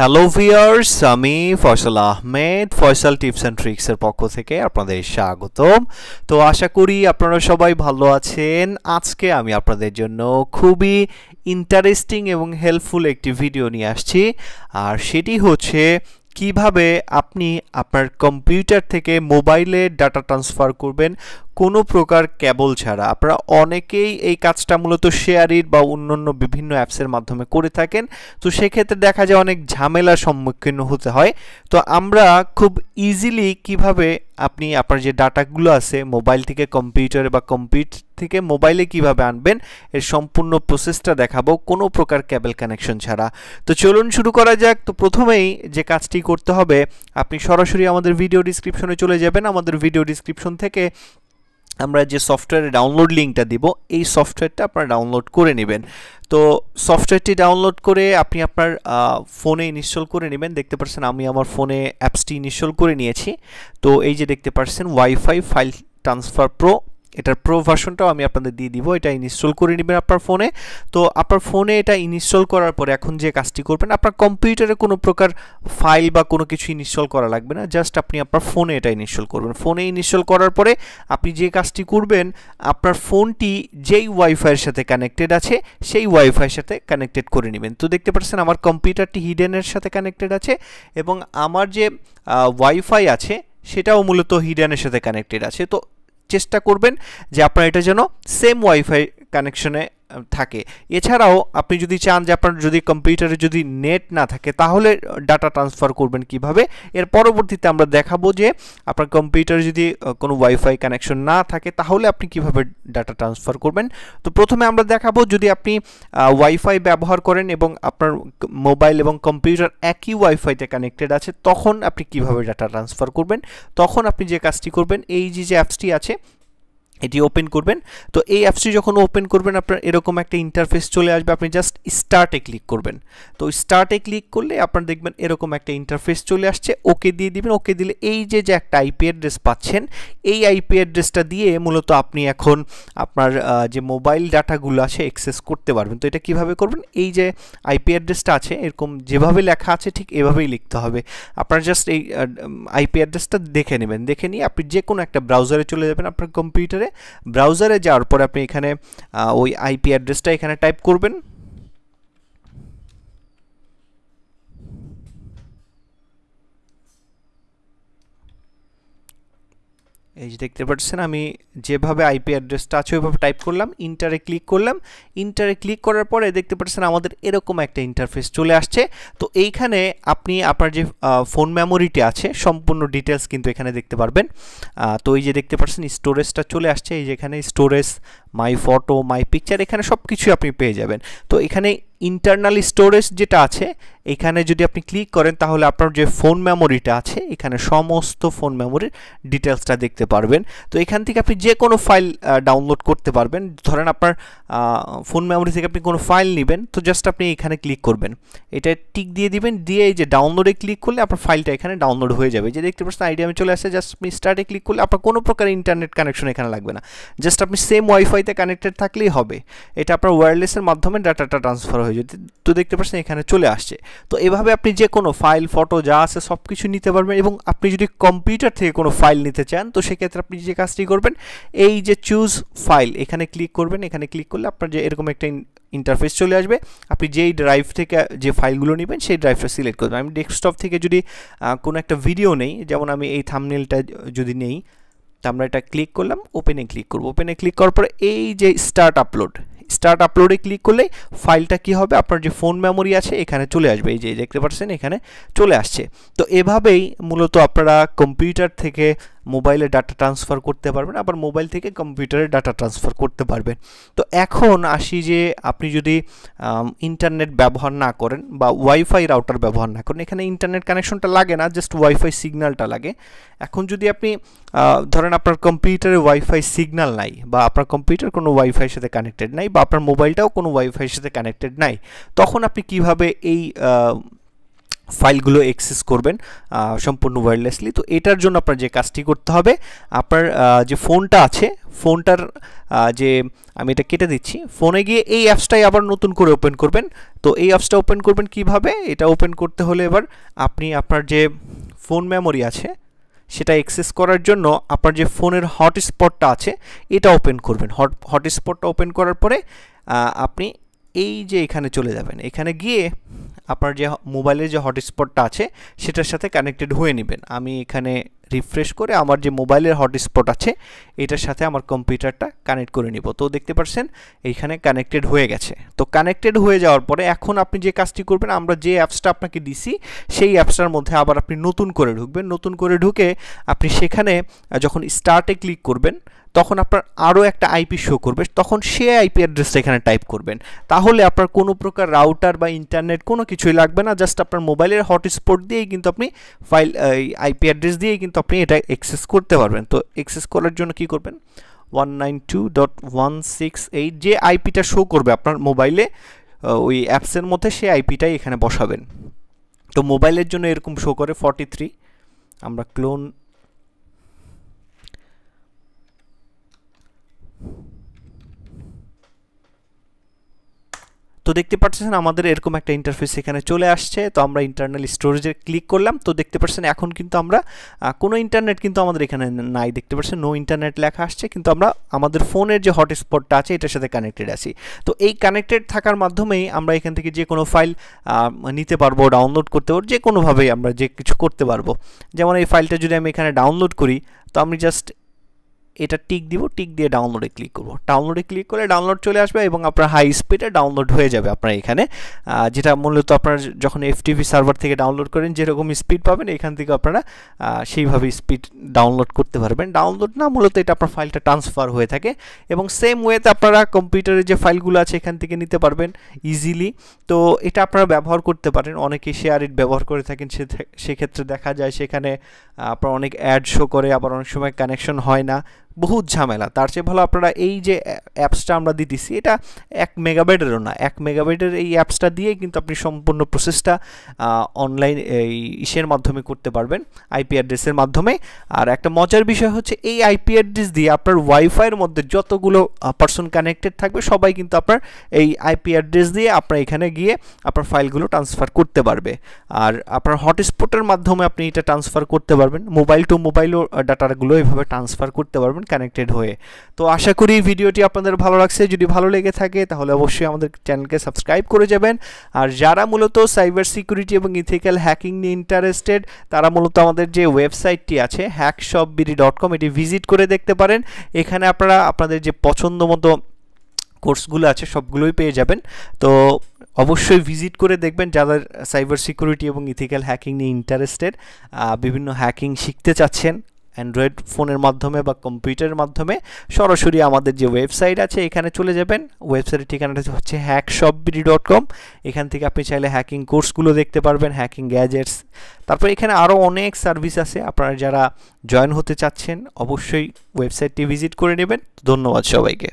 Hello viewers, আমি Faisal Ahmed Faisal tips and ট্রিক্সের পক্ষ থেকে আপনাদের স্বাগতম। তো আশা করি আপনারা সবাই ভালো আছেন। আজকে আমি আপনাদের জন্য খুবই ইন্টারেস্টিং এবং হেল্পফুল একটি ভিডিও নিয়ে আসছি, আর সেটি হচ্ছে কিভাবে আপনি আপনার কম্পিউটার থেকে মোবাইলে ডাটা ট্রান্সফার করবেন কোনো প্রকার কেবল ছাড়া। আপনারা অনেকেই এই কাজটা মূলত শেয়ারিট বা অন্যান্য বিভিন্ন অ্যাপসের মাধ্যমে করে থাকেন, তো সেক্ষেত্রে দেখা যায় অনেক ঝামেলার সম্মুখীন হতে হয়। তো আমরা খুব ইজিলি কিভাবে আপনি আপনার যে ডাটাগুলো আছে মোবাইল থেকে কম্পিউটারে বা কম্পিউটার থেকে মোবাইলে কিভাবে আনবেন এর সম্পূর্ণ প্রসেসটা দেখাবো কোনো প্রকার কেবল কানেকশন ছাড়া। তো চলুন শুরু করা যাক। তো প্রথমেই যে কাজটি করতে হবে, আপনি সরাসরি আমাদের ভিডিও ডিসক্রিপশনে চলে যাবেন। আমাদের ভিডিও ডিসক্রিপশন থেকে আমরা যে সফটওয়্যারের ডাউনলোড লিঙ্কটা দিব, এই সফটওয়্যারটা আপনারা ডাউনলোড করে নেবেন। তো সফটওয়্যারটি ডাউনলোড করে আপনি আপনার ফোনে ইনস্টল করে নেবেন। দেখতে পাচ্ছেন আমি আমার ফোনে অ্যাপসটি ইনস্টল করে নিয়েছি। তো এই যে দেখতে পাচ্ছেন ওয়াইফাই ফাইল ট্রান্সফার প্রো, এটার প্রো ভার্সনটাও আমি আপনাদের দিয়ে দিব। এটা ইনস্টল করে নেবেন আপনার ফোনে। তো আপনার ফোনে এটা ইনস্টল করার পরে এখন যে কাজটি করবেন, আপনার কম্পিউটারে কোনো প্রকার ফাইল বা কোনো কিছু ইনস্টল করা লাগবে না, জাস্ট আপনি আপনার ফোনে এটা ইনস্টল করবেন। ফোনে ইনস্টল করার পরে আপনি যে কাজটি করবেন, আপনার ফোনটি যেই ওয়াইফাইয়ের সাথে কানেক্টেড আছে সেই ওয়াইফাইয়ের সাথে কানেক্টেড করে নেবেন। তো দেখতে পাচ্ছেন আমার কম্পিউটারটি হিডেনের সাথে কানেক্টেড আছে এবং আমার যে ওয়াইফাই আছে সেটাও মূলত হিডেনের সাথে কানেক্টেড আছে। তো চেষ্টা করবেন যে আপনার এটা যেন সেম ওয়াইফাই কানেকশনে থাকে। এছাড়াও আপনি যদি চান যে আপনার যদি কম্পিউটারে যদি নেট না থাকে তাহলে ডাটা ট্রান্সফার করবেন কিভাবে, এর পরবর্তীতে আমরা দেখাবো যে আপনার কম্পিউটারে যদি কোনো ওয়াইফাই কানেকশন না থাকে তাহলে আপনি কিভাবে ডাটা ট্রান্সফার করবেন। তো প্রথমে আমরা দেখাবো যদি আপনি ওয়াইফাই ব্যবহার করেন এবং আপনার মোবাইল এবং কম্পিউটার একই ওয়াইফাইতে কানেক্টেড আছে, তখন আপনি কিভাবে ডাটা ট্রান্সফার করবেন। তখন আপনি যে কাজটি করবেন, এই যে অ্যাপসটি আছে এটি ওপেন করবেন। তো এই অ্যাপসটি যখন ওপেন করবেন আপনার এরকম একটা ইন্টারফেস চলে আসবে। আপনি জাস্ট স্টার্টে ক্লিক করবেন। তো স্টার্টে ক্লিক করলে আপনার দেখবেন এরকম একটা ইন্টারফেস চলে আসছে। ওকে দিয়ে দিবেন। ওকে দিলে এই যে একটা আইপি অ্যাড্রেস পাচ্ছেন, এই আইপি অ্যাড্রেসটা দিয়ে মূলত আপনি এখন আপনার যে মোবাইল ডাটাগুলো আছে অ্যাক্সেস করতে পারবেন। তো এটা কিভাবে করবেন, এই যে আইপি অ্যাড্রেসটা আছে এরকম যেভাবে লেখা আছে ঠিক এভাবেই লিখতে হবে। আপনার জাস্ট এই আইপি অ্যাড্রেসটা দেখে নেবেন। দেখে নিয়ে আপনি যে কোনো একটা ব্রাউজারে চলে যাবেন। আপনার কম্পিউটারে ব্রাউজারে যাওয়ার পর আপনি এখানে ওই আইপি অ্যাড্রেসটা এখানে টাইপ করবেন। এই যে দেখতে পাচ্ছেন আমি যেভাবে আইপি অ্যাড্রেসটা আছে ওইভাবে টাইপ করলাম, ইন্টারে ক্লিক করলাম। ইন্টারে ক্লিক করার পরে দেখতে পাচ্ছেন আমাদের এরকম একটা ইন্টারফেস চলে আসছে। তো এইখানে আপনি আপনার যে ফোন মেমোরিটি আছে সম্পূর্ণ ডিটেলস কিন্তু এখানে দেখতে পারবেন। তো এই যে দেখতে পাচ্ছেন স্টোরেজটা চলে আসছে, এই যে এখানে storage, my photo, my picture, এখানে সব কিছুই আপনি পেয়ে যাবেন। তো এখানে ইন্টারনাল স্টোরেজ যেটা আছে এখানে যদি আপনি ক্লিক করেন তাহলে আপনার যে ফোন মেমোরিটা আছে এখানে সমস্ত ফোন মেমোরির ডিটেলসটা দেখতে পারবেন। তো এখান থেকে আপনি যে কোনো ফাইল ডাউনলোড করতে পারবেন। ধরেন আপনার ফোন মেমোরি থেকে আপনি কোনো ফাইল নেবেন, তো জাস্ট আপনি এখানে ক্লিক করবেন, এটা টিক দিয়ে দিবেন, দিয়ে এই যে ডাউনলোডে ক্লিক করলে আপনার ফাইলটা এখানে ডাউনলোড হয়ে যাবে। যে দেখতে পাচ্ছেন আইডিয়া আমি চলে আসছে, জাস্ট আপনি স্টার্টে ক্লিক করলে আপনার কোনো প্রকার ইন্টারনেট কানেকশন এখানে লাগবে না, জাস্ট আপনি সেম ওয়াইফাইতে কানেক্টেড থাকলেই হবে। এটা আপনার ওয়্যারলেসের মাধ্যমে ডাটাটা ট্রান্সফার হয়ে যেতে। তো দেখতে পাচ্ছেন এখানে চলে আসছে। তো এভাবে আপনি যে কোনো ফাইল, ফটো যা আছে সব কিছু নিতে পারবেন। এবং আপনি যদি কম্পিউটার থেকে কোনো ফাইল নিতে চান তো সেক্ষেত্রে আপনি যে কাজটি করবেন, এই যে চুজ ফাইল এখানে ক্লিক করবেন। এখানে ক্লিক করলে আপনার যে এরকম একটা ইন্টারফেস চলে আসবে। আপনি যেই ড্রাইভ থেকে যে ফাইলগুলো নেবেন সেই ড্রাইভটা সিলেক্ট করবেন। আমি ডেস্কটপ থেকে যদি কোনো একটা ভিডিও নেই, যেমন আমি এই থাম্বনেলটা যদি নেই, তো আমরা এটা ক্লিক করলাম, ওপেনে ক্লিক করব। ওপেনে ক্লিক করার পরে এই যে স্টার্ট আপলোডে ক্লিক করলে ফাইলটা কি হবে, আপনার যে ফোন মেমোরি আছে এখানে চলে আসবে। এই যে দেখতে পাচ্ছেন এখানে চলে আসছে। তো এভাবেই মূলত আপনারা কম্পিউটার থেকে মোবাইলে ডাটা ট্রান্সফার করতে পারবেন, আবার মোবাইল থেকে কম্পিউটারে ডাটা ট্রান্সফার করতে পারবেন। তো এখন আসি যে আপনি যদি ইন্টারনেট ব্যবহার না করেন বা ওয়াইফাই রাউটার ব্যবহার না করেন, এখানে ইন্টারনেট কানেকশনটা লাগে না, জাস্ট ওয়াইফাই সিগন্যালটা লাগে। এখন যদি আপনি ধরেন আপনার কম্পিউটারে ওয়াইফাই সিগন্যাল নাই, বা আপনার কম্পিউটার কোনো ওয়াইফাইয়ের সাথে কানেক্টেড নাই, বা আপনার মোবাইলটাও কোনো ওয়াইফাইয়ের সাথে কানেক্টেড নাই, তখন আপনি কিভাবে এই ফাইলগুলো অ্যাক্সেস করবেন সম্পূর্ণ ওয়্যারলেসলি। তো এটার জন্য আপনার যে কাজটি করতে হবে, আপনার যে ফোনটা আছে ফোনটার যে আমি এটা কেটে দিচ্ছি, ফোনে গিয়ে এই অ্যাপসটাই আবার নতুন করে ওপেন করবেন। তো এই অ্যাপসটা ওপেন করবেন কিভাবে, এটা ওপেন করতে হলে এবার আপনি আপনার যে ফোন মেমোরি আছে সেটা অ্যাক্সেস করার জন্য আপনার যে ফোনের হটস্পটটা আছে এটা ওপেন করবেন। হটস্পটটা ওপেন করার পরে আপনি এই যে এখানে চলে যাবেন, এখানে গিয়ে আপনার যে মোবাইলের যে হটস্পটটা আছে সেটার সাথে কানেক্টেড হয়ে নেবেন। আমি এখানে রিফ্রেশ করে আমার যে মোবাইলের হটস্পট আছে এটার সাথে আমার কম্পিউটারটা কানেক্ট করে নিব। তো দেখতে পাচ্ছেন এইখানে কানেক্টেড হয়ে গেছে। তো কানেক্টেড হয়ে যাওয়ার পরে এখন আপনি যে কাজটি করবেন, আমরা যে অ্যাপসটা আপনাকে দিছি সেই অ্যাপসটার মধ্যে আবার আপনি নতুন করে ঢুকবেন। নতুন করে ঢুকে আপনি সেখানে যখন স্টার্টে ক্লিক করবেন তখন আপনার আরও একটা আইপি শো করবে, তখন সে আইপি অ্যাড্রেসটা এখানে টাইপ করবেন। তাহলে আপনার কোনো প্রকার রাউটার বা ইন্টারনেট কোনো কিছুই লাগবে না, জাস্ট আপনার মোবাইলের হটস্পট দিয়েই কিন্তু আপনি ফাইল আইপি অ্যাড্রেস দিয়েই কিন্তু আপনি এটা অ্যাক্সেস করতে পারবেন। তো অ্যাক্সেস করার জন্য কি করবেন, 192.168 যে আইপিটা শো করবে আপনার মোবাইলে ওই অ্যাপসের মধ্যে সেই আইপিটাই এখানে বসাবেন। তো মোবাইলের জন্য এরকম শো করে 43। আমরা ক্লোন তো দেখতে পাচ্ছেন আমাদের এরকম একটা ইন্টারফেস এখানে চলে আসছে। তো আমরা ইন্টারনাল স্টোরেজে ক্লিক করলাম। তো দেখতে পাচ্ছেন এখন কিন্তু আমরা কোনো ইন্টারনেট কিন্তু আমাদের এখানে নাই, দেখতে পাচ্ছেন নো ইন্টারনেট লেখা আসছে, কিন্তু আমরা আমাদের ফোনের যে হটস্পটটা আছে এটার সাথে কানেক্টেড আছি। তো এই কানেক্টেড থাকার মাধ্যমেই আমরা এখান থেকে যে কোনো ফাইল নিতে পারবো, ডাউনলোড করতে পারবো, যে কোনোভাবেই আমরা যে কিছু করতে পারবো। যেমন এই ফাইলটা যদি আমি এখানে ডাউনলোড করি, তো আমি জাস্ট এটা টিক দিব, টিক দিয়ে ডাউনলোডে ক্লিক করব। ডাউনলোডে ক্লিক করলে ডাউনলোড চলে আসবে এবং আপনার হাই স্পিডে ডাউনলোড হয়ে যাবে আপনার এখানে, যেটা মূলত আপনার যখন এফটিপি সার্ভার থেকে ডাউনলোড করেন যেরকম স্পিড পাবেন এখান থেকে আপনারা সেইভাবে স্পিড ডাউনলোড করতে পারবেন। ডাউনলোড না, মূলত এটা আপনার ফাইলটা ট্রান্সফার হয়ে থাকে এবং সেম ওয়েতে আপনারা কম্পিউটারের যে ফাইলগুলো আছে এখান থেকে নিতে পারবেন ইজিলি। তো এটা আপনারা ব্যবহার করতে পারেন, অনেকেই শেয়ার ইট ব্যবহার করে থাকেন, সেক্ষেত্রে দেখা যায় সেখানে আপনার অনেক অ্যাড শো করে, আবার অনেক সময় কানেকশন হয় না, বহুত ঝামেলা। তার চেয়ে ভালো আপনারা এই যে অ্যাপসটা আমরা দিতেছি, এটা 1 মেগাবাইটেরও না, 1 মেগাবাইটের এই অ্যাপসটা দিয়ে কিন্তু আপনি সম্পূর্ণ প্রসেসটা অনলাইন এই ইসের মাধ্যমে করতে পারবেন, আইপি অ্যাড্রেসের মাধ্যমে। আর একটা মজার বিষয় হচ্ছে এই আইপি অ্যাড্রেস দিয়ে আপনার ওয়াইফাইয়ের মধ্যে যতগুলো পারসন কানেক্টেড থাকবে সবাই কিন্তু আপনার এই আইপি অ্যাড্রেস দিয়ে আপনার এখানে গিয়ে আপনার ফাইলগুলো ট্রান্সফার করতে পারবে। আর আপনার হটস্পটের মাধ্যমে আপনি এটা ট্রান্সফার করতে পারবেন, মোবাইল টু মোবাইলও ডাটাগুলো এভাবে ট্রান্সফার করতে পারবেন কানেক্টেড হয়ে। তো আশা করি ভিডিওটি আপনাদের ভালো লাগছে। যদি ভালো লেগে থাকে তাহলে অবশ্যই আমাদের চ্যানেলকে সাবস্ক্রাইব করে যাবেন। আর যারা মূলত সাইবার সিকিউরিটি এবং ইথিক্যাল হ্যাকিং নিয়ে ইন্টারেস্টেড তারা মূলত আমাদের যে ওয়েবসাইটটি আছে hackshopbd.com এটি ভিজিট করে দেখতে পারেন। এখানে আপনারা আপনাদের যে পছন্দ মতো কোর্সগুলো আছে সবগুলোই পেয়ে যাবেন। তো অবশ্যই ভিজিট করে দেখবেন যাদের সাইবার সিকিউরিটি এবং ইথিক্যাল হ্যাকিং নিয়ে ইন্টারেস্টেড, বিভিন্ন হ্যাকিং শিখতে চাচ্ছেন অ্যান্ড্রয়েড ফোনের মাধ্যমে বা কম্পিউটারের মাধ্যমে, সরাসরি আমাদের যে ওয়েবসাইট আছে এখানে চলে যাবেন। ওয়েবসাইটের ঠিকানাটা হচ্ছে hackshopbd.com। এখান থেকে আপনি চাইলে হ্যাকিং কোর্সগুলো দেখতে পারবেন, হ্যাকিং গ্যাজেটস, তারপর এখানে আরও অনেক সার্ভিস আছে। আপনারা যারা জয়েন হতে চাচ্ছেন অবশ্যই ওয়েবসাইটটি ভিজিট করে নেবেন। ধন্যবাদ সবাইকে।